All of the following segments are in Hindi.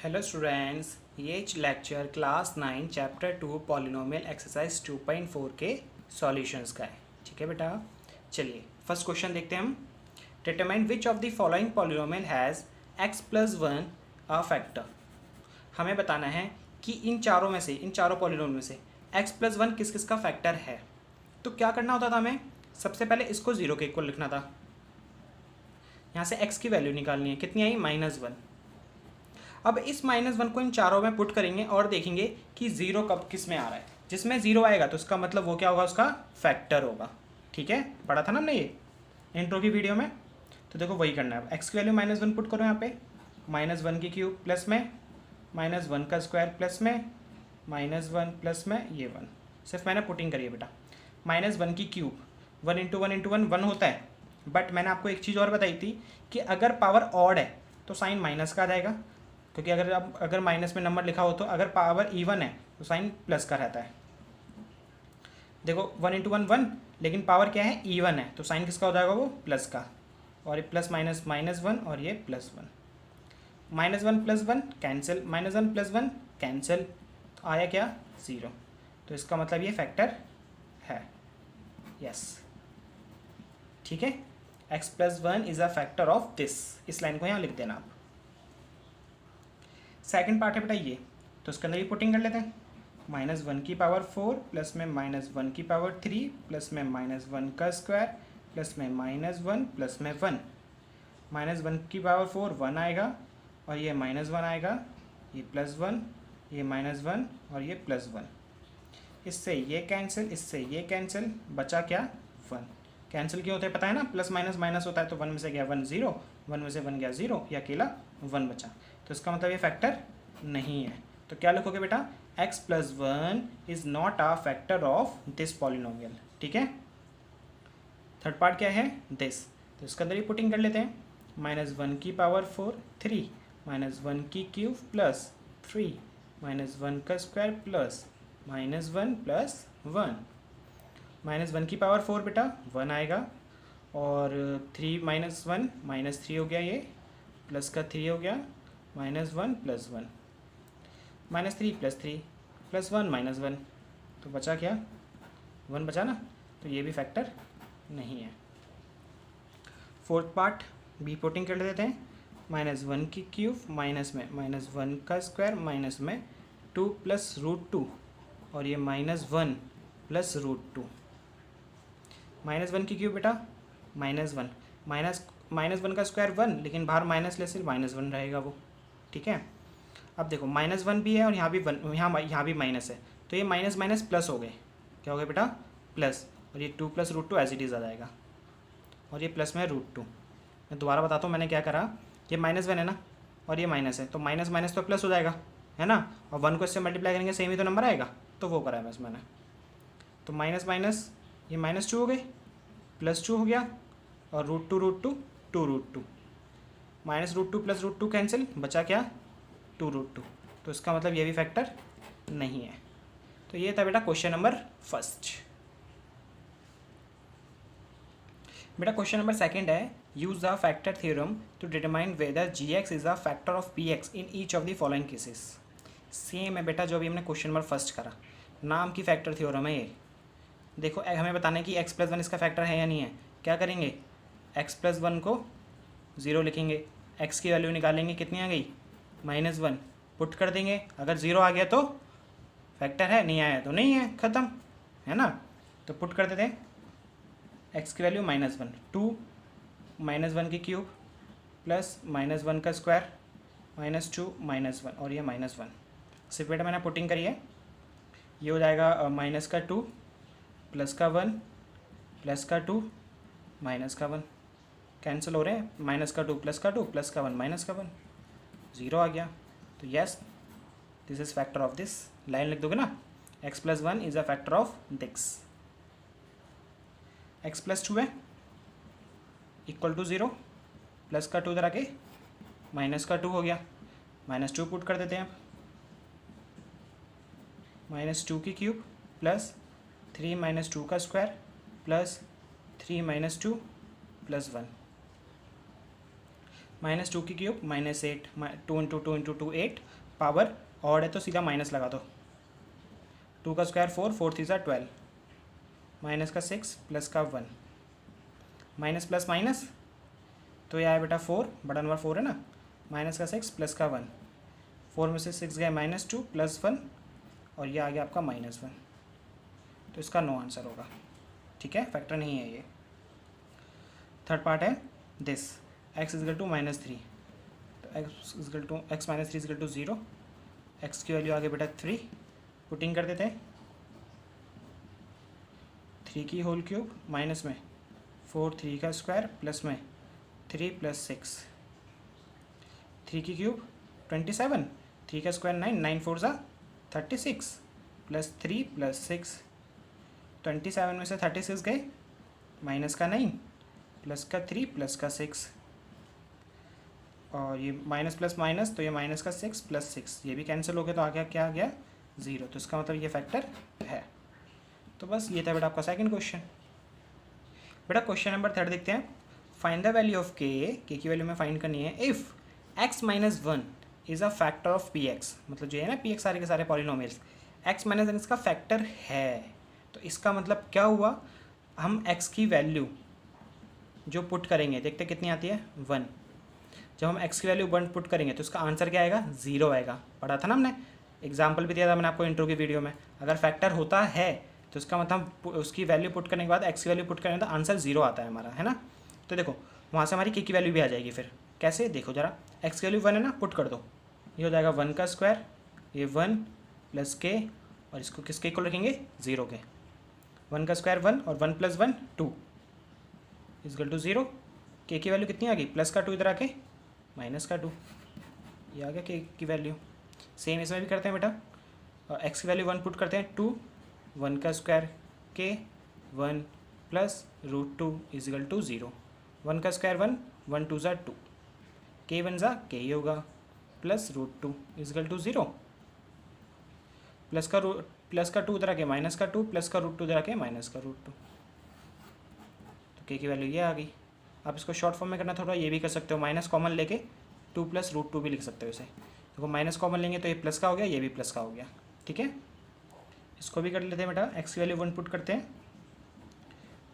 हेलो स्टूडेंट्स, ये lecture class 9 chapter 2 polynomial exercise 2.4 के सॉल्यूशंस का है। ठीक है बेटा, चलिए फर्स्ट क्वेश्चन देखते हैं हम। Determine which of the following polynomial has x plus one a factor. हमें बताना है कि इन चारों पॉलिनोमियल में से x प्लस वन किस किस का फैक्टर है। तो क्या करना होता था हमें, सबसे पहले इसको ज़ीरो के इक्वल लिखना था। यहाँ से x की वैल्यू निकालनी है, कितनी आई -1। अब इस -1 को इन चारों में पुट करेंगे और देखेंगे कि जीरो कब किस में आ रहा है। जिसमें जीरो आएगा तो उसका मतलब वो क्या होगा, उसका फैक्टर होगा। ठीक है, पढ़ा था ना हमने ये इंट्रो की वीडियो में। तो देखो वही करना है। एक्स की वैल्यू -1 पुट करो यहाँ पे, -1 की क्यूब प्लस में -1 का स्क्वायर प्लस में -1 प्लस में ये 1। सिर्फ मैंने पुटिंग करी है बेटा। -1 की क्यूब 1 इंटू 1 इंटू 1 1 होता है। बट मैंने आपको एक चीज़ और बताई थी कि अगर पावर ऑड है तो साइन माइनस का आ जाएगा, क्योंकि अगर माइनस में नंबर लिखा हो तो अगर पावर इवन है तो साइन प्लस का रहता है। देखो 1 इंटू 1 1, लेकिन पावर क्या है, इवन है, तो साइन किसका हो जाएगा, वो प्लस का। और ये प्लस माइनस -1 और ये +1। -1 प्लस 1 कैंसिल, -1 प्लस 1 कैंसिल, तो आया क्या, 0। तो इसका मतलब ये फैक्टर है। यस, ठीक है, x plus 1 is a factor of this. इस लाइन को यहाँ लिख देना आप। सेकंड पार्ट है बेटा ये, तो उसके अंदर ही पुटिंग कर लेते हैं। -1 की पावर 4 प्लस में -1 की पावर 3 प्लस में -1 का स्क्वायर प्लस में -1 प्लस में 1। -1 की पावर 4 1 आएगा और ये -1 आएगा, ये +1, ये -1 और ये +1। इससे ये कैंसिल, इससे ये कैंसिल, बचा क्या, 1। कैंसिल क्यों होता है पता है ना, प्लस माइनस माइनस होता है, तो 1 में से गया 1 0, 1 में से 1 गया 0, ये अकेला 1 बचा। तो इसका मतलब ये फैक्टर नहीं है। तो क्या लिखोगे बेटा, x plus 1 is not a factor of this polynomial. ठीक है, थर्ड पार्ट क्या है, दिस। तो इसके अंदर ही पुटिंग कर लेते हैं। -1 की पावर 4 3, -1 की क्यूब प्लस 3, -1 का स्क्वायर प्लस -1 प्लस 1। -1 की पावर 4 बेटा 1 आएगा और 3 -1 -3 हो गया, ये प्लस का 3 हो गया, -1 प्लस 1, -3 प्लस 3 प्लस 1 -1, तो बचा क्या, 1 बचा ना। तो ये भी फैक्टर नहीं है। फोर्थ पार्ट बी पुटिंग कर देते हैं। -1 की क्यूब माइनस में -1 का स्क्वायर माइनस में 2 प्लस √2 और ये -1 प्लस √2। -1 की क्यूब बेटा -1, -1 का स्क्वायर 1, लेकिन बाहर माइनस ले सिर्फ -1 रहेगा वो। ठीक है, अब देखो -1 भी है और यहाँ भी 1, यहाँ भी माइनस है, तो ये माइनस माइनस प्लस हो गए। क्या हो गया बेटा, प्लस, और ये 2 प्लस √2 एज इट इज़ आ जाएगा, और ये प्लस में √2। मैं दोबारा बताता हूँ मैंने क्या करा। ये -1 है ना, और ये माइनस है, तो माइनस माइनस तो प्लस हो जाएगा, है ना। और 1 को इससे मल्टीप्लाई करेंगे सेम ही तो नंबर आएगा, तो वो करा है बस मैंने। तो माइनस माइनस ये -2 हो गई, +2 हो गया, और √2 √2 2 √2, -√2 प्लस √2 कैंसिल, बचा क्या, 2 √2। तो इसका मतलब ये भी फैक्टर नहीं है। तो ये था बेटा क्वेश्चन नंबर फर्स्ट। बेटा क्वेश्चन नंबर सेकंड है, use the factor theorem to determine whether gx is a factor of px in each of the following cases. Same है बेटा जो अभी हमने क्वेश्चन नंबर फर्स्ट करा, नाम की फैक्टर थ्योरम है ये। देखो हमें बताना है कि x प्लस 1 इसका फैक्टर है या नहीं है। क्या करेंगे, x प्लस 1 को 0 लिखेंगे, x की वैल्यू निकालेंगे, कितनी आ गई, -1, पुट कर देंगे। अगर 0 आ गया तो फैक्टर है, नहीं आया तो नहीं है, ख़त्म, है ना। तो पुट कर देते हैं, x की वैल्यू -1, 2 -1 की क्यूब प्लस -1 का स्क्वायर -2 -1 और ये -1। सिर्फ बेटा मैंने पुटिंग करी है। ये हो जाएगा माइनस का 2 प्लस का 1 प्लस का 2 माइनस का 1, कैंसिल हो रहे हैं, माइनस का 2 प्लस का 2 प्लस का 1 माइनस का 1, 0 आ गया। तो yes, this is factor of this. Line लिख दोगे ना, x plus 1 is a factor of this. x plus 2 है इक्वल टू 0, प्लस का 2 इधर आके माइनस का 2 हो गया, -2 पुट कर देते हैं। -2 की क्यूब प्लस 3 -2 का स्क्वायर प्लस 3 -2 प्लस 1। -2 की cube -8, 2 into 2 into 2 8, power odd है तो सीधा माइनस लगा दो, 2 का स्क्वायर 4, 4 3 12, माइनस का 6 प्लस का 1, माइनस प्लस माइनस तो ये आया बेटा 4, बड़ा नंबर 4 है ना, माइनस का 6 प्लस का 1, 4 में से 6 गए -2 प्लस 1 और ये आ गया आपका -1, तो इसका नो आंसर होगा। ठीक है, फैक्टर नहीं है ये। थर्ड पार्ट है दिस, x इजल टू -3, तो x -3 इजल टू 0, x की वैल्यू आ गई बेटा 3, पुटिंग कर देते हैं 3 की होल क्यूब माइनस में 4 3 का स्क्वायर प्लस में 3 प्लस 6, 3 की क्यूब 27, 3 का स्क्वायर 9, 9 4 ज़ा 36 प्लस 3 प्लस 6, 27 में से 36 गए, माइनस का 9 प्लस का 3 प्लस का 6, और ये माइनस प्लस माइनस तो ये माइनस का 6 प्लस 6, ये भी कैंसिल हो गया तो आ गया क्या आ गया 0, तो इसका मतलब ये फैक्टर है। तो बस ये था बेटा आपका सेकंड क्वेश्चन। बेटा क्वेश्चन नंबर 3 देखते हैं। फाइंड द वैल्यू ऑफ के की वैल्यू में फाइंड करनी है if x minus 1 is a factor of P x, मतलब जो है ना पी एक्स सारे के सारे पॉलिनोमियल्स x माइनस 1 इसका फैक्टर है, तो इसका मतलब क्या हुआ, हम x की वैल्यू जो पुट करेंगे देखते कितनी आती है 1, जब हम x की वैल्यू 1 पुट करेंगे तो इसका आंसर क्या आएगा 0 आएगा। पढ़ा था ना हमने, एग्जाम्पल भी दिया था मैंने आपको इंट्रो की वीडियो में, अगर फैक्टर होता है तो इसका मतलब उसकी वैल्यू पुट करने के बाद x की वैल्यू पुट करेंगे तो आंसर 0 आता है हमारा, है ना। तो देखो वहाँ से हमारी k की वैल्यू भी आ जाएगी, फिर कैसे देखो ज़रा, x की वैल्यू 1 है ना, पुट कर दो, ये हो जाएगा 1 का स्क्वायर, ये 1 प्लस k, और इसको किसके इक्वल रखेंगे 0 के, 1 का स्क्वायर 1 और 1 प्लस 1 2 इजकल टू 0, k की वैल्यू कितनी आ गई प्लस का 2 इधर आके माइनस का 2, ये आ गया k की वैल्यू। सेम इसमें भी करते हैं बेटा, और x की वैल्यू 1 पुट करते हैं 2, 1 का square k 1 plus √2 equal to 0, 1 का स्क्वायर 1, 1 2 ज़ा 2, k 1 ज़ा k ही होगा, प्लस √2 इजकल टू 0, प्लस का 2 इधर आके माइनस का 2, प्लस का √2 इधर आके माइनस का √2, तो k की वैल्यू ये आ गई। आप इसको शॉर्ट फॉर्म में करना थोड़ा ये भी कर सकते हो, माइनस कॉमन लेके 2 प्लस √2 भी लिख सकते हो इसे, देखो माइनस कॉमन लेंगे तो ये प्लस का हो गया, ये भी प्लस का हो गया। ठीक है, इसको भी कर लेते हैं बेटा, x की वैल्यू 1 पुट करते हैं,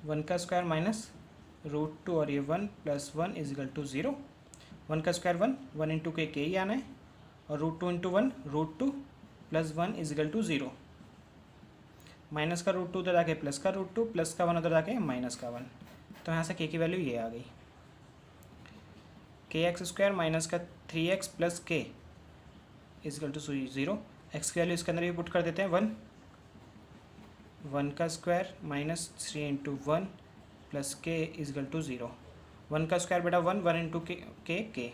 1 का स्क्वायर माइनस √2 और ये 1 प्लस 1 इजकल टू 0, 1 का स्क्वायर 1, 1 इंटू के ही आना है, और √2 into 1 √2 plus 1 equal to 0, minus का √2 उधर जाके प्लस का √2, प्लस का 1 उधर जाके माइनस का 1, तो यहाँ से k की वैल्यू ये आ गई, kx स्क्वायर माइनस का 3x plus k equal to 0, x की वैल्यू इसके अंदर भी पुट कर देते हैं 1, 1 का square minus 3 into 1 plus k equal to 0, 1 का स्क्वायर बेटा 1, 1 इंटू के,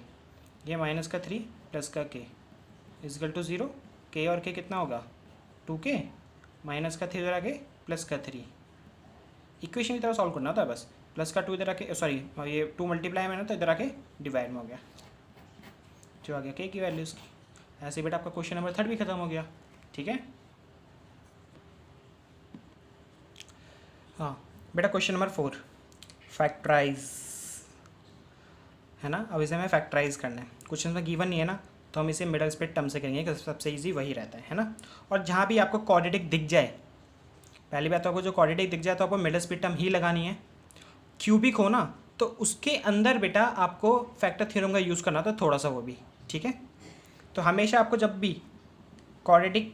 ये माइनस का 3 प्लस का k इजकल टू 0, k और k कितना होगा 2k, माइनस का 3 इधर आके प्लस का 3, इक्वेशन की तरह सॉल्व करना होता है बस, प्लस का 2 इधर आके सॉरी ये 2 मल्टीप्लाई में ना तो इधर आके डिवाइड में हो गया, जो आ गया k की वैल्यू इसकी। ऐसे बेटा आपका क्वेश्चन नंबर 3 भी खत्म हो गया। ठीक है, हाँ बेटा क्वेश्चन नंबर 4 फैक्टराइज है ना, अब इसे हमें फैक्टराइज करना है, क्वेश्चन में गिवन नहीं है ना तो हम इसे मिडल स्प्लिट टर्म से करेंगे कि सबसे इजी वही रहता है ना। और जहाँ भी आपको क्वाड्रेटिक दिख जाए, पहली बात तो आपको जो क्वाड्रेटिक दिख जाए तो आपको मिडल स्प्लिट टर्म ही लगानी है, क्यूबिक हो ना तो उसके अंदर बेटा आपको फैक्टर थ्योरम का यूज़ करना था थोड़ा सा वो भी। ठीक है, तो हमेशा आपको जब भी क्वाड्रेटिक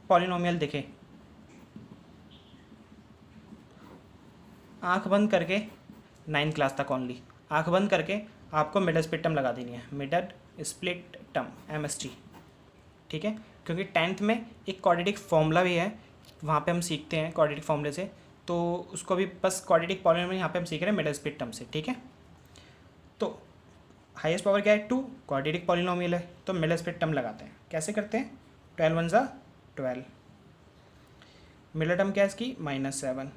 पॉलिनोमियल दिखे, आंख बंद करके 9th क्लास तक ओनली, आंख बंद करके आपको मिडल स्प्लिट टर्म लगा देनी है, मिडल स्प्लिट टर्म MST। ठीक है, क्योंकि 10th में एक क्वाड्रेटिक फॉर्मूला भी है, वहाँ पे हम सीखते हैं क्वाड्रेटिक फॉर्मूले से, तो उसको भी बस क्वाड्रेटिक पॉलिनोमियल यहाँ पे हम सीख रहे हैं मिडल स्प्लिट टर्म से। ठीक है, तो हाईएस्ट पावर क्या है 2, क्वाड्रेटिक पॉलिनोमियल है तो मिडल स्प्लिट टर्म लगाते हैं। कैसे करते हैं, 12 1 ज़ा 12, मिडल टर्म क्या है इसकी -7।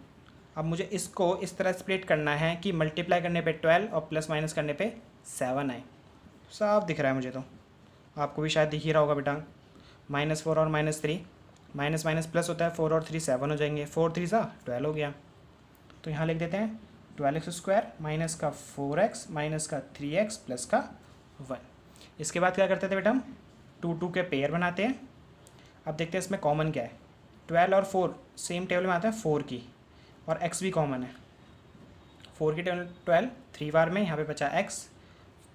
अब मुझे इसको इस तरह स्प्लिट करना है कि मल्टीप्लाई करने पे 12 और प्लस माइनस करने पे 7 आए, साफ दिख रहा है मुझे, तो आपको भी शायद दिख ही रहा होगा बेटा, -4 और -3, माइनस माइनस प्लस होता है, 4 और 3 7 हो जाएंगे, 4 3 ज़ा 12 हो गया, तो यहाँ लिख देते हैं 12x² माइनस का 4x माइनस का 3x प्लस का 1। इसके बाद क्या करते थे बेटा हम 2 के पेयर बनाते हैं। अब देखते हैं इसमें कॉमन क्या है। 12 और 4 सेम टेबल में आते हैं 4 की, और x भी कॉमन है। 4 की टेबल 12 3 बार में, यहाँ पे बचा x,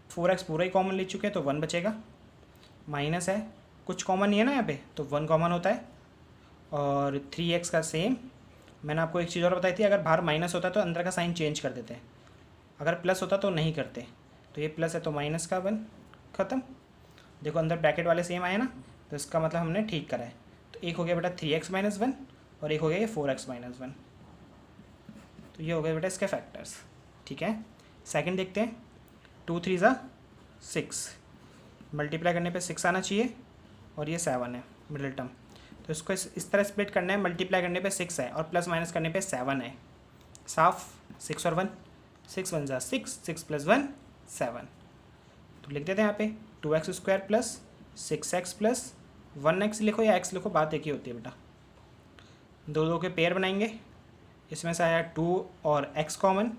4x पूरा ही कॉमन ले चुके हैं तो 1 बचेगा। माइनस है, कुछ कॉमन नहीं है ना यहाँ पे, तो 1 कॉमन होता है। और 3x का सेम। मैंने आपको एक चीज़ और बताई थी, अगर बाहर माइनस होता तो अंदर का साइन चेंज कर देते हैं, अगर प्लस होता तो नहीं करते। तो ये प्लस है तो माइनस का 1 ख़त्म। देखो अंदर ब्रैकेट वाले सेम आए ना, तो इसका मतलब हमने ठीक करा है। तो एक हो गया बेटा 3x माइनस 1 और एक हो गया ये 4x माइनस 1। तो ये हो गया बेटा इसके फैक्टर्स। ठीक है, सेकंड देखते हैं। 2 3 ज़ा 6, मल्टीप्लाई करने पे 6 आना चाहिए, और ये 7 है मिडिल टर्म। तो इसको इस तरह स्प्लिट करना है, मल्टीप्लाई करने पे 6 है और प्लस माइनस करने पे 7 है। साफ 6 और 1, 6 1 ज़ा 6, 6 प्लस 1 7। तो लिख देते हैं यहाँ पे 2x² plus 6x plus 1x लिखो या x लिखो, बात एक ही होती है बेटा। 2 के पेयर बनाएंगे, इसमें से आया 2 और x कॉमन।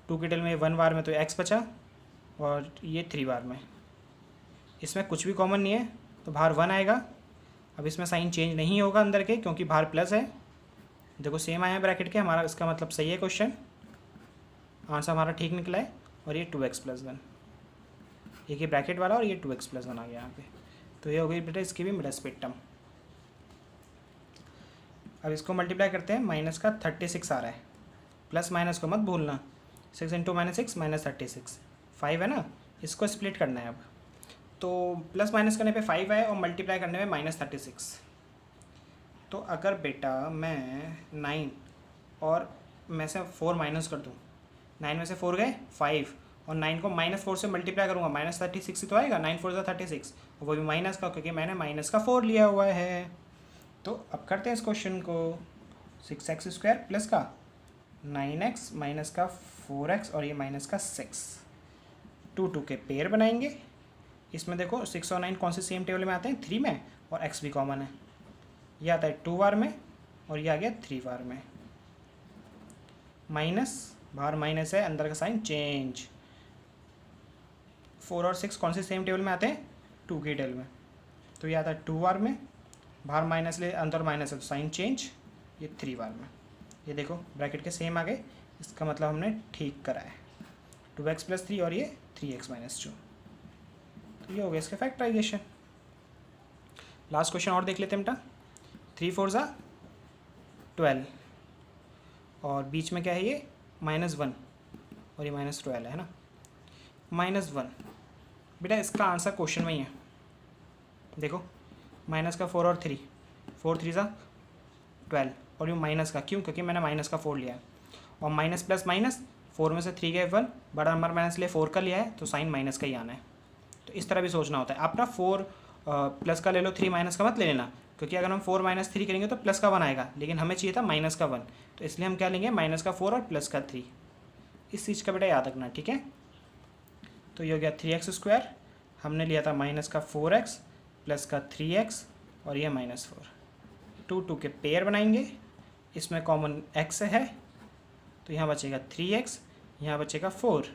2 की टेबल में 1 बार में तो x बचा, और ये 3 बार में। इसमें कुछ भी कॉमन नहीं है तो बाहर 1 आएगा। अब इसमें साइन चेंज नहीं होगा अंदर के, क्योंकि बाहर प्लस है। देखो सेम आया है ब्रैकेट के, हमारा इसका मतलब सही है क्वेश्चन, आंसर हमारा ठीक निकला है। और ये 2x प्लस 1, एक ही ब्रैकेट वाला और ये 2x प्लस 1 आ गया यहाँ पे। तो ये हो गई बेटा इसकी भी मिडल स्प्लिट टर्म। अब इसको मल्टीप्लाई करते हैं, माइनस का 36 आ रहा है, प्लस माइनस को मत भूलना। 6 × -6 -36 5 है ना, इसको स्प्लिट करना है अब। तो प्लस माइनस करने पे 5 है और मल्टीप्लाई करने में -36। तो अगर बेटा मैं 9 और में से 4 माइनस कर दूँ, 9 में से 4 गए 5, और 9 को -4 से मल्टीप्लाई करूँगा, -36 ही तो आएगा। 9 4 36, और वो भी माइनस का, क्योंकि मैंने माइनस का 4 लिया हुआ है। तो अब करते हैं इस क्वेश्चन को। 6x² प्लस का 9x माइनस का 4x और ये माइनस का 6। 2 के पेयर बनाएंगे। इसमें देखो 6 और 9 कौन से सेम टेबल में आते हैं, 3 में, और x भी कॉमन है। ये आता है 2 बार में और ये आ गया 3 बार में। माइनस, बाहर माइनस है, अंदर का साइन चेंज। 4 और 6 कौन से सेम टेबल में आते हैं, 2 की टेबल में। तो ये आता है 2 बार में, बाहर माइनस ले अंदर माइनस है तो साइन चेंज, ये 3 बार में। ये देखो ब्रैकेट के सेम आ गए, इसका मतलब हमने ठीक करा है। 2x प्लस 3 और ये 3x माइनस 2। तो ये हो गया इसके फैक्टराइजेशन। लास्ट क्वेश्चन और देख लेते हैं बेटा। 3 4 ज़ा 12, और बीच में क्या है ये -1 और ये -12 है ना, -1। बेटा इसका आंसर क्वेश्चन में ही है। देखो माइनस का 4 और 3, 4 3 ज़ा 12, और ये माइनस का क्यों, क्योंकि मैंने माइनस का 4 लिया है। और माइनस प्लस माइनस, 4 में से 3 गए 1, बड़ा नंबर माइनस लिए 4 का लिया है तो साइन माइनस का ही आना है। तो इस तरह भी सोचना होता है। आप ना 4 प्लस का ले लो, 3 माइनस का मत ले लेना, क्योंकि अगर हम 4 - 3 करेंगे तो प्लस का 1 आएगा, लेकिन हमें चाहिए था माइनस का 1। तो इसलिए हम क्या लेंगे, माइनस का 4 और प्लस का 3। इस चीज़ का बेटा याद रखना, ठीक है। तो ये हो गया 3x², हमने लिया था माइनस का 4x प्लस का 3x और ये -4। 2 के पेयर बनाएंगे, इसमें कॉमन x है तो यहाँ बचेगा 3x, यहाँ बचेगा 4,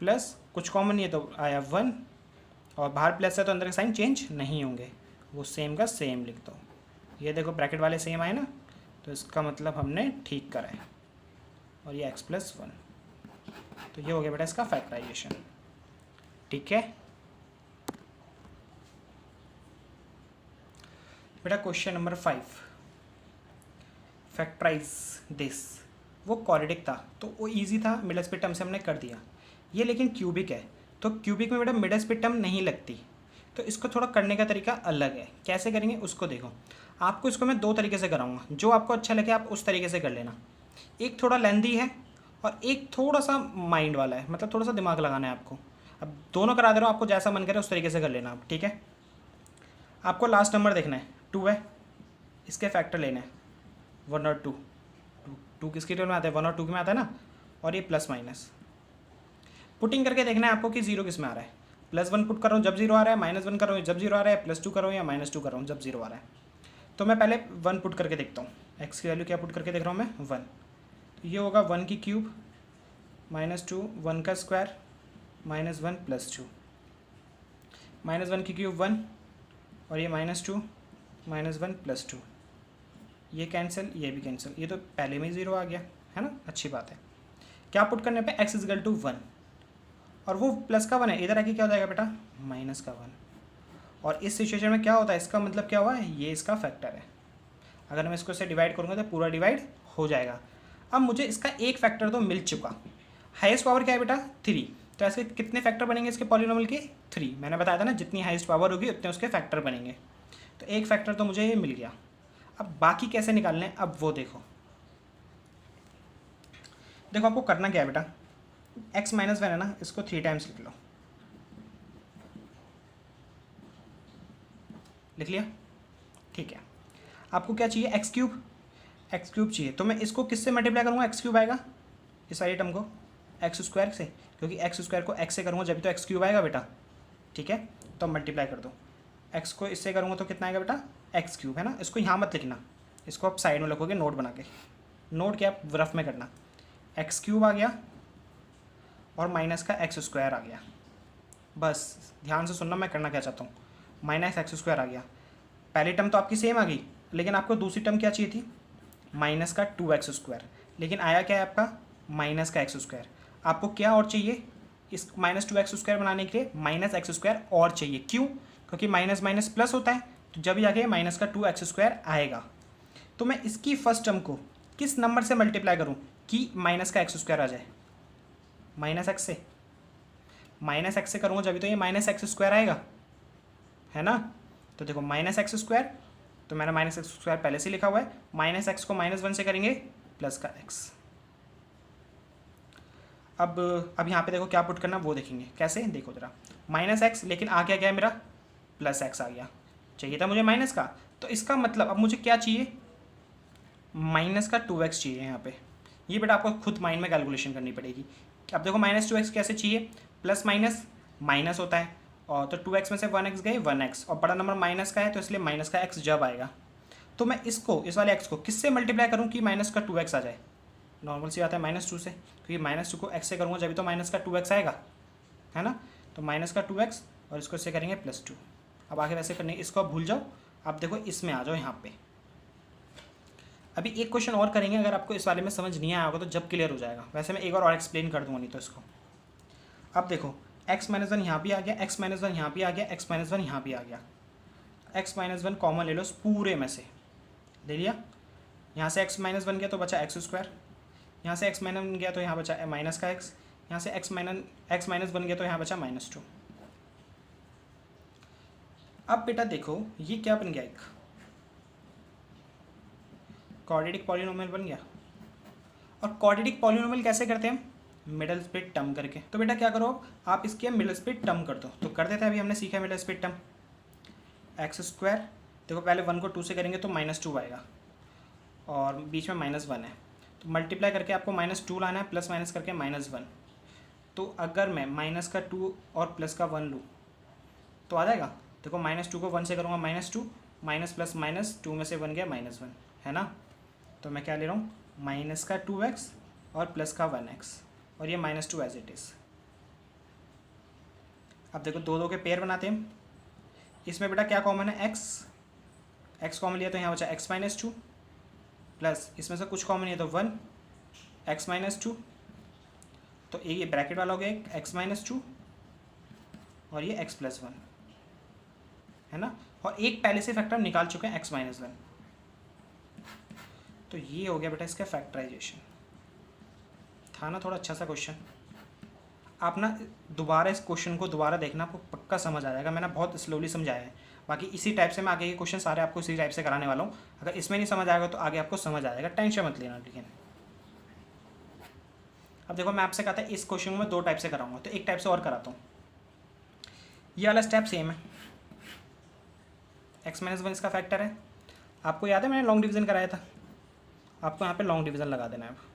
प्लस कुछ कॉमन नहीं है तो आया 1, और बाहर प्लस है तो अंदर के साइन चेंज नहीं होंगे, वो सेम का सेम लिख दो। ये देखो ब्रैकेट वाले सेम आए ना, तो इसका मतलब हमने ठीक करा है। और ये x प्लस 1। तो ये हो गया बेटा इसका फैक्टराइजेशन, ठीक है। बेटा क्वेश्चन नंबर 5, फैक्टराइज दिस। वो क्वाड्रेटिक था तो वो इजी था, मिडल स्प्लिट टर्म से हमने कर दिया। ये लेकिन क्यूबिक है, तो क्यूबिक में बेटा मिडल स्प्लिट टर्म नहीं लगती, तो इसको थोड़ा करने का तरीका अलग है। कैसे करेंगे उसको देखो। आपको इसको मैं 2 तरीके से कराऊंगा, जो आपको अच्छा लगे आप उस तरीके से कर लेना। एक थोड़ा लेंदी है और एक थोड़ा सा माइंड वाला है, मतलब थोड़ा सा दिमाग लगाना है आपको। अब दोनों करा दे रहा हूँ, आपको जैसा मन करे उस तरीके से कर लेना आप, ठीक है। आपको लास्ट नंबर देखना है, 2 है, इसके फैक्टर लेने हैं 1 और 2। 2 किसकी टेबल में आता है, 1 और 2 में आता है ना, और ये प्लस माइनस पुटिंग करके देखना है आपको कि 0 किस में आ रहा है। +1 पुट कर रहा हूँ जब 0 आ रहा है, -1 कर रहा हूँ जब 0 आ रहा है, +2 कर रहा हूँ या -2 कर रहा हूँ जब 0 आ रहा है। तो मैं पहले 1 पुट करके देखता हूँ, x की वैल्यू क्या पुट करके देख रहा हूँ मैं 1। ये होगा 1 की क्यूब -2 1 का स्क्वायर -1 +2 -1 की क्यूब 1 और ये -2 -1 +2 ये कैंसिल, ये भी कैंसिल, ये तो पहले में ही 0 आ गया है ना, अच्छी बात है। क्या पुट करने पे x = 1 और वो प्लस का 1 है, इधर आके क्या हो जाएगा बेटा माइनस का 1। और इस सिचुएशन में क्या होता है, इसका मतलब क्या हुआ है, ये इसका फैक्टर है। अगर मैं इसको से डिवाइड करूँगा तो पूरा डिवाइड हो जाएगा। अब मुझे इसका एक फैक्टर तो मिल चुका, हाईएस्ट पावर क्या है बेटा 3, तो ऐसे कितने फैक्टर बनेंगे इसके पॉलिनोमियल के 3। मैंने बताया था ना जितनी हाईएस्ट पावर होगी उतने उसके फैक्टर बनेंगे, तो एक फैक्टर तो मुझे ये मिल गया। अब बाकी कैसे निकालने हैं, अब वो देखो आपको करना क्या है बेटा, x - 1 है ना, इसको 3 टाइम्स लिख लो, लिख लिया, ठीक है। आपको क्या चाहिए x क्यूब चाहिए, तो मैं इसको किससे मल्टीप्लाई करूँगा, x क्यूब आएगा इस सारी टर्म को x स्क्वायर से, क्योंकि x स्क्वायर को x से करूँगा जब तो x क्यूब आएगा बेटा, ठीक है। तो मल्टीप्लाई कर दो, x को इससे करूँगा तो कितना आएगा बेटा x क्यूब, है ना। इसको यहाँ मत लिखना, इसको आप साइड में लिखोगे नोट बना के, नोट क्या आप रफ में करना, x क्यूब आ गया और माइनस का x स्क्वायर आ गया। बस ध्यान से सुनना मैं करना क्या चाहता हूँ, -x स्क्वायर आ गया। पहली टर्म तो आपकी सेम आ गई, लेकिन आपको दूसरी टर्म क्या चाहिए थी, माइनस का 2x स्क्वायर, लेकिन आया क्या है आपका माइनस का x स्क्वायर। आपको क्या और चाहिए, इस -2x स्क्वायर बनाने के लिए -x स्क्वायर और चाहिए, क्यों, क्योंकि माइनस माइनस प्लस होता है, तो जब ही आगे माइनस का 2x स्क्वायर आएगा। तो मैं इसकी फर्स्ट टर्म को किस नंबर से मल्टीप्लाई करूँ कि माइनस का x स्क्वायर आ जाए, -x से, -x से करूँगा जब तो ये -x स्क्वायर आएगा, है ना। तो देखो -x स्क्वायर, तो मैंने -x स्क्वायर पहले से लिखा हुआ है, -x को -1 से करेंगे प्लस का x। अब यहाँ पे देखो क्या पुट करना वो देखेंगे कैसे, देखो जरा -x, लेकिन आ गया क्या मेरा +x आ गया, चाहिए था मुझे माइनस का, तो इसका मतलब अब मुझे क्या चाहिए, माइनस का 2x चाहिए यहाँ पे। ये बेटा आपको खुद माइंड में कैलकुलेशन करनी पड़ेगी। अब देखो -2x कैसे चाहिए, प्लस माइनस माइनस होता है, और तो 2x में से 1x गए 1x, और बड़ा नंबर माइनस का है तो इसलिए माइनस का x जब आएगा, तो मैं इसको इस वाले x को किससे मल्टीप्लाई करूँ कि माइनस का 2x आ जाए, नॉर्मल सी बात है -2 से, क्योंकि -2 को x से करूँगा जब तो माइनस का 2x आएगा, है ना। तो माइनस का 2x और इसको इससे करेंगे +2। अब आगे वैसे करने, इसको आप भूल जाओ, आप देखो इसमें आ जाओ यहाँ पे। अभी एक क्वेश्चन और करेंगे, अगर आपको इस वाले में समझ नहीं आया होगा तो जब क्लियर हो जाएगा, वैसे मैं एक और एक्सप्लेन कर दूँगा नहीं तो इसको। अब देखो x - 1 यहाँ भी आ गया, x - 1 यहाँ भी आ गया, x - 1 यहाँ भी आ गया, x - 1 कॉमन ले लो इस पूरे में से, ले लिया। यहाँ से x - 1 गया तो बचा x स्क्वायर, यहाँ से x - 1 गया तो यहाँ बचा माइनस का x, यहाँ से x - 1 गया तो यहाँ बचा -2। अब बेटा देखो ये क्या बन गया, एक क्वाड्रेटिक पॉलिनोमियल बन गया। और क्वाड्रेटिक पॉलिनोमियल कैसे करते हैं हम, मिडल स्प्लिट टर्म करके। तो बेटा क्या करो आप इसके मिडल स्प्लिट टर्म कर दो, तो कर देते हैं, अभी हमने सीखा middle split term, x square, देखो पहले 1 को 2 से करेंगे तो -2 आएगा, और बीच में -1 है, तो मल्टीप्लाई करके आपको -2 लाना है, प्लस माइनस करके -1। तो अगर मैं माइनस का 2 और प्लस का 1 लूँ तो आ जाएगा, देखो -2 को 1 से करूँगा -2, माइनस प्लस -2 में से 1 गया -1, है ना। तो मैं क्या ले रहा हूँ, माइनस का 2x और प्लस का 1x, और ये -2 एज इट इज़। अब देखो दो के पेयर बनाते हैं, इसमें बेटा क्या कॉमन है, x कॉमन लिया तो यहाँ बचा x - 2, प्लस इसमें से कुछ कॉमन है तो 1 x - 2, तो ये ब्रैकेट वाला हो गया x - 2 और ये x + 1, है ना। और एक पहले से फैक्टर निकाल चुके हैं x - 1, तो ये हो गया बेटा इसका फैक्टराइजेशन। था ना थोड़ा अच्छा सा क्वेश्चन। आप ना दोबारा इस क्वेश्चन को दोबारा देखना, आपको पक्का समझ आ जाएगा, मैंने बहुत स्लोली समझाया है। बाकी इसी टाइप से मैं आगे के क्वेश्चन सारे आपको इसी टाइप से कराने वाला हूँ, अगर इसमें नहीं समझ आएगा तो आगे आपको समझ आ जाएगा, टेंशन मत लेना। लेकिन अब देखो मैं आपसे कहता है इस क्वेश्चन में 2 टाइप से कराऊंगा, तो एक टाइप से और कराता हूँ। ये वाला स्टेप सेम है, x - 1 इसका फैक्टर है, आपको याद है मैंने लॉन्ग डिवीज़न कराया था, आपको यहाँ पे लॉन्ग डिवीज़न लगा देना है। अब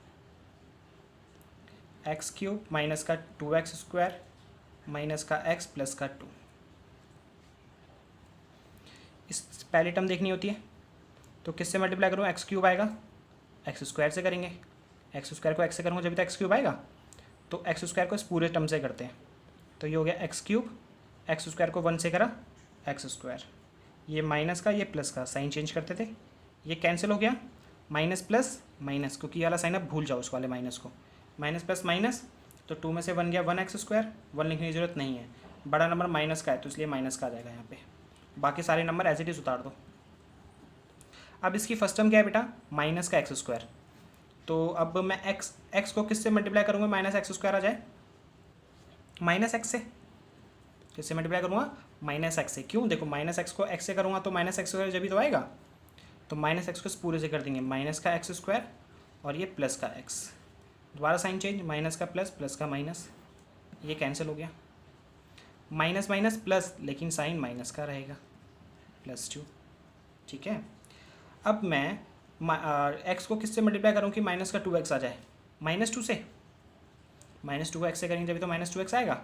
x³ माइनस का 2x स्क्वायर माइनस का x प्लस का 2, इस पहली टर्म देखनी होती है, तो किससे मल्टीप्लाई करूँ, x³ आएगा x स्क्वायर से करेंगे, एक्स स्क्वायर को एक्स से करूँगा जब तो एक्स क्यूब आएगा, तो एक्स स्क्वायर को इस पूरे टर्म से करते हैं, तो ये हो गया एक्स क्यूब, एक्स स्क्वायर को 1 से करा एक्स स्क्वायर, ये माइनस का ये प्लस का साइन चेंज करते थे, ये कैंसिल हो गया, माइनस प्लस माइनस, क्योंकि ये वाला साइन अब भूल जाओ उस वाले माइनस को, माइनस प्लस माइनस, तो 2 में से 1 गया 1 एक्स स्क्वायर, 1 लिखने की जरूरत नहीं है, बड़ा नंबर माइनस का है तो इसलिए माइनस का आ जाएगा यहाँ पे, बाकी सारे नंबर एज इट इज उतार दो। अब इसकी फर्स्ट टर्म क्या है बेटा, माइनस का एक्स स्क्वायर, तो अब मैं एक्स को किससे मल्टीप्लाई करूँगा माइनस एक्स स्क्वायर आ जाए, माइनस एक्स से, किससे मल्टीप्लाई करूँगा माइनस एक्स से, क्यों देखो माइनस एक्स को एक्स से करूँगा तो माइनस एक्स स्क्वायर जब भी तो आएगा, तो माइनस एक्स को इस पूरे से कर देंगे माइनस का एक्स स्क्वायर और ये प्लस का एक्स, दोबारा साइन चेंज, माइनस का प्लस, प्लस का माइनस, ये कैंसिल हो गया, माइनस माइनस प्लस, लेकिन साइन माइनस का रहेगा, +2, ठीक है। अब मैं एक्स को किससे मल्टीप्लाई करूँ कि माइनस का 2x आ जाए, -2 से, -2 को एक्स से करेंगे जब तो -2x आएगा,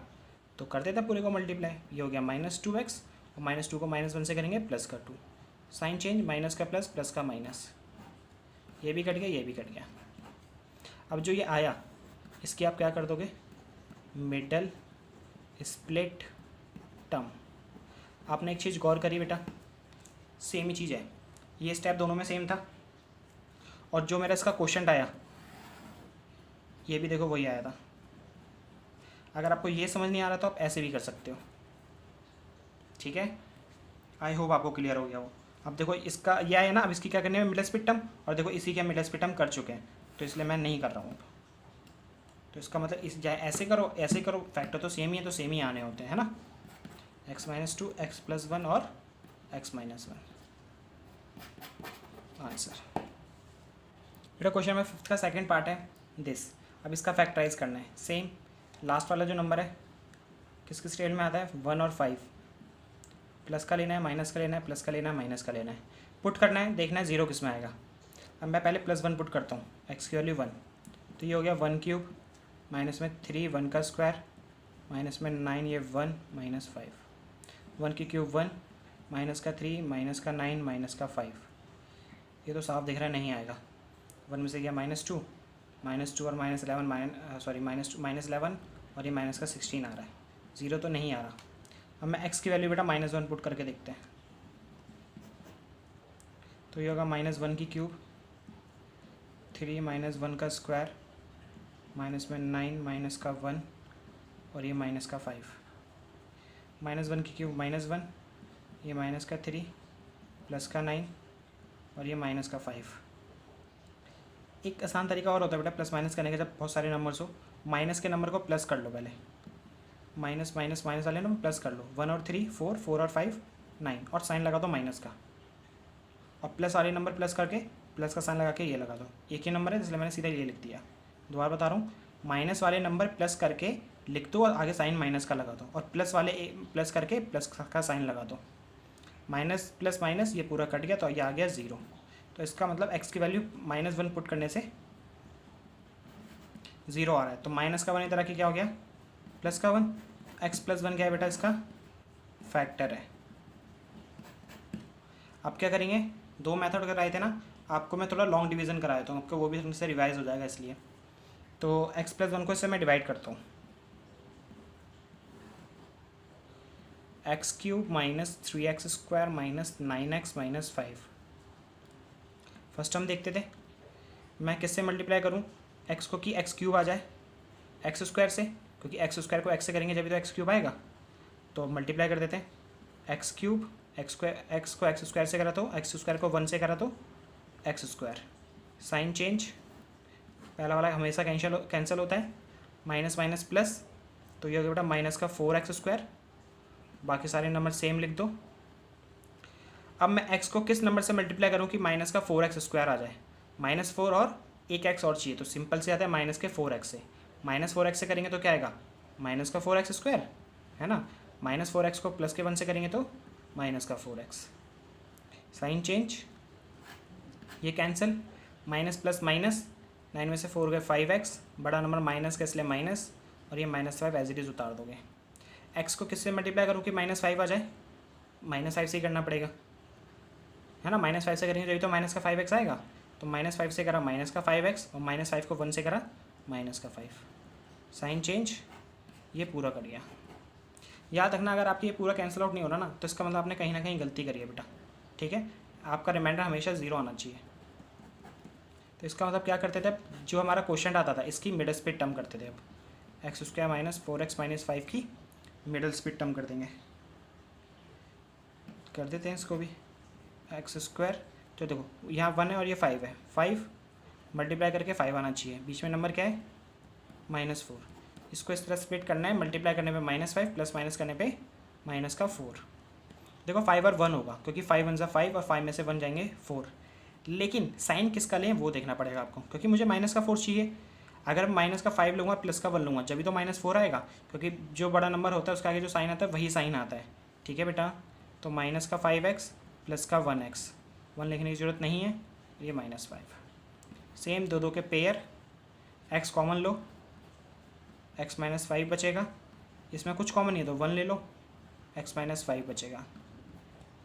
तो कर देता पूरे को मल्टीप्लाई, ये हो गया -2x और -2 को -1 से करेंगे प्लस का 2, साइन चेंज, माइनस का प्लस, प्लस का माइनस, ये भी कट गया ये भी कट गया। अब जो ये आया इसकी आप क्या कर दोगे, मिडल स्प्लिट टर्म। आपने एक चीज़ गौर करी बेटा, सेम ही चीज़ है, ये स्टेप दोनों में सेम था, और जो मेरा इसका क्वेश्चन आया ये भी देखो वही आया था। अगर आपको ये समझ नहीं आ रहा तो आप ऐसे भी कर सकते हो, ठीक है। आई होप आपको क्लियर हो गया हो। अब देखो इसका यह है ना, अब इसकी क्या करनी है मिडल स्प्लिट टर्म, और देखो इसी के मिडल स्प्लिट टर्म कर चुके हैं, तो इसलिए मैं नहीं कर रहा हूँ। तो इसका मतलब इस चाहे ऐसे करो ऐसे करो, फैक्टर तो सेम ही है, तो सेम ही आने होते हैं ना, x-2 x+1 और x-1 आंसर। बेटा क्वेश्चन नंबर 5 का सेकंड पार्ट है दिस। अब इसका फैक्टराइज करना है, सेम लास्ट वाला जो नंबर है किस किस स्टेट में आता है 1 और 5, प्लस का लेना है माइनस का लेना है, प्लस का लेना है माइनस का लेना है, पुट करना है, देखना है 0 किस में आएगा। अब मैं पहले +1 पुट करता हूँ, x की वैल्यू 1, तो ये हो गया 1 क्यूब, माइनस में 3 1 का स्क्वायर, माइनस में 9 ये 1 माइनस 5, 1 की क्यूब 1, माइनस का 3 माइनस का 9 माइनस का 5, ये तो साफ दिख रहा नहीं आएगा, 1 में से गया -2 और -11 -11 और ये माइनस का 16 आ रहा है, 0 तो नहीं आ रहा। अब मैं x की वैल्यू बेटा -1 पुट करके देखते हैं, तो ये होगा -1 की क्यूब, 3 -1 का स्क्वायर, माइनस में 9 माइनस का 1 और ये माइनस का 5, -1 की क्यूब -1, ये माइनस का 3 प्लस का 9 और ये माइनस का 5। एक आसान तरीका और होता है बेटा प्लस माइनस करने का, जब बहुत सारे नंबर्स हो, माइनस के नंबर को प्लस कर लो पहले, माइनस माइनस माइनस वाले नंबर प्लस कर लो, 1 और 3 4, 4 और 5 9, और साइन लगा दो माइनस का, और प्लस वाले नंबर प्लस करके प्लस का साइन लगा के ये लगा दो, एक ही नंबर है इसलिए मैंने सीधा ये लिख दिया। दोबारा बता रहा हूँ, माइनस वाले नंबर प्लस करके लिख दो और आगे साइन माइनस का लगा दो, और प्लस वाले प्लस करके प्लस का साइन लगा दो, माइनस प्लस माइनस ये पूरा कट गया, तो ये आ गया 0। तो इसका मतलब x की वैल्यू -1 पुट करने से 0 आ रहा है, तो माइनस का 1 इधर आके क्या हो गया प्लस का 1, x+1 क्या है बेटा इसका फैक्टर है। अब क्या करेंगे, 2 मेथड कराए थे ना आपको, मैं थोड़ा लॉन्ग डिवीज़न कराया था आपको, वो भी तुमसे रिवाइज हो जाएगा इसलिए। तो x+1 को इससे मैं डिवाइड करता हूँ, x³ - 3x² - 9x - 5। फर्स्ट हम देखते थे, मैं किससे मल्टीप्लाई करूँ x को कि x³ आ जाए x² से, क्योंकि x² को x से करेंगे जब भी तो x³ आएगा, तो मल्टीप्लाई कर देते हैं, x³ x को x² से करा तो x² को 1 से करा तो x², साइन चेंज, पहला वाला हमेशा कैंसिल होता है, माइनस माइनस प्लस, तो ये हो गया बेटा माइनस का 4x², बाकी सारे नंबर सेम लिख दो। अब मैं x को किस नंबर से मल्टीप्लाई करूँ कि माइनस का 4x² आ जाए, -4 और एक x और चाहिए, तो सिंपल से आता है माइनस के 4x से, -4x से करेंगे तो क्या आएगा माइनस का 4x² है ना, -4x को प्लस के 1 से करेंगे तो माइनस का 4x, साइन चेंज, ये कैंसिल, माइनस प्लस माइनस, 9 में से 4 गए 5x, बड़ा नंबर माइनस का इसलिए माइनस, और ये -5 एज इट इज़ उतार दोगे। x को किससे मल्टीप्लाई करूँ कि -5 आ जाए, -5 से ही करना पड़ेगा है ना, -5 से करेंगे जब तो माइनस का 5x आएगा, तो -5 से करा माइनस का 5x और -5 को 1 से करा माइनस का 5। साइन चेंज, ये पूरा कर दिया। याद रखना अगर आपकी ये पूरा कैंसिल आउट नहीं हो रहा ना तो इसका मतलब आपने कहीं ना कहीं गलती करी है बेटा, ठीक है। आपका रिमाइंडर हमेशा 0 आना चाहिए। तो इसका मतलब क्या करते थे, जो हमारा क्वेश्चन आता था इसकी मिडल स्पीड टर्म करते थे। अब x² - 4x - 5 की मिडल स्पीड टर्म कर देंगे, कर देते हैं इसको भी। x², तो देखो यहाँ 1 है और ये 5 है, 5 मल्टीप्लाई करके 5 आना चाहिए, बीच में नंबर क्या है -4। इसको इस तरह स्प्लिट करना है, मल्टीप्लाई करने पे -5 प्लस माइनस करने पे -4। देखो 5 और 1 होगा क्योंकि 5 1 5 और 5 में से 1 जाएंगे 4। लेकिन साइन किसका लें वो देखना पड़ेगा आपको, क्योंकि मुझे -4 चाहिए। अगर मैं -5 लूँगा प्लस का 1 लूँगा जब भी तो -4 आएगा, क्योंकि जो बड़ा नंबर होता है उसका आगे जो साइन आता है वही साइन आता है, ठीक है बेटा। तो -5x प्लस का 1x, 1 लिखने की ज़रूरत नहीं है, ये -5। सेम दो के पेयर, x कॉमन लो, x - 5 बचेगा, इसमें कुछ कॉमन नहीं है तो 1 ले लो, x - 5 बचेगा।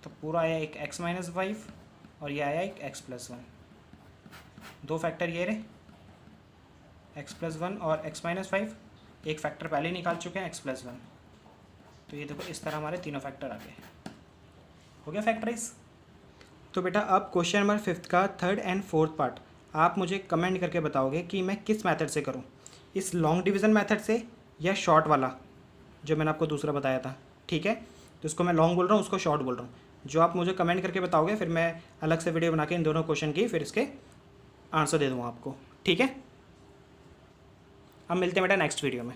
तो पूरा आया एक x - 5 और ये आया एक x + 1। दो फैक्टर ये रहे, x + 1 और x - 5। एक फैक्टर पहले निकाल चुके हैं x + 1। तो ये देखो इस तरह हमारे तीनों फैक्टर आ गए, हो गया फैक्टराइज। तो बेटा अब क्वेश्चन नंबर 5 का 3rd एंड 4th पार्ट आप मुझे कमेंट करके बताओगे कि मैं किस मेथड से करूं, इस लॉन्ग डिवीज़न मेथड से या शॉर्ट वाला जो मैंने आपको दूसरा बताया था, ठीक है। तो इसको मैं लॉन्ग बोल रहा हूँ, उसको शॉर्ट बोल रहा हूँ। जो आप मुझे कमेंट करके बताओगे फिर मैं अलग से वीडियो बना के इन दोनों क्वेश्चन की फिर इसके आंसर दे दूँगा आपको, ठीक है। अब मिलते हैं बेटा नेक्स्ट वीडियो में।